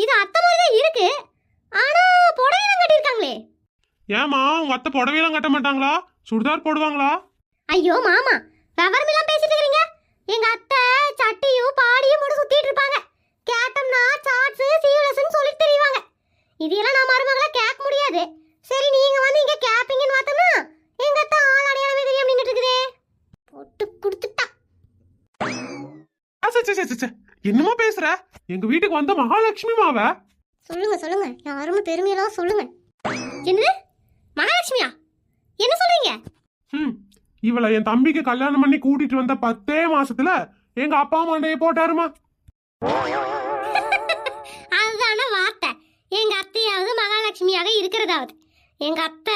இது அத்தை மாதிரி தான் இருக்கு. ஆனா புடவைலாம் கட்டியிருக்காங்களே. ஏமா உங்க அத்தை புடவையெல்லாம் கட்ட மாட்டாங்களா? சுடிதார் போடுவாங்களா? ஐயோ மாமா, விவரமெல்லாம் பேசிட்டு இருக்கீங்க. எங்க அத்தை சட்டியும் பாடியும் போட்டு சுத்திட்டு இருப்பாங்க. கேட்டோம்னா சாட்ஸ் சீவலஸ்ன்னு சொல்லிட்டு தெரியுவாங்க. இதெல்லாம் நான் மருமகளா கேட்க முடியாது. சரி நீங்க வந்து இங்க கேப்பீங்கன்னு பார்த்தோம்னா எங்க அத்தை ஆள் அடையாளமே தெரியாம நின்னுட்டு இருக்குதே. போட்டு கொடுத்துட்டா. என்னமா பேசுற? எங்க வீட்டுக்கு வந்த மகாலட்சுமி மாவ. சொல்லுங்க சொல்லுங்க, யாருமே பெருமையெல்லாம் சொல்லுங்க. என்னது மகாலட்சுமியா? என்ன சொல்றீங்க? இவளை என் தம்பிக்கு கல்யாணம் பண்ணி கூட்டிட்டு வந்த 10 மாசத்துல எங்க அப்பா மண்டைய போட்டாருமா. அதுதான வார்த்தை. எங்க அத்தையாவது மகாலட்சுமியாக இருக்கிறதாவது. எங்க அத்தை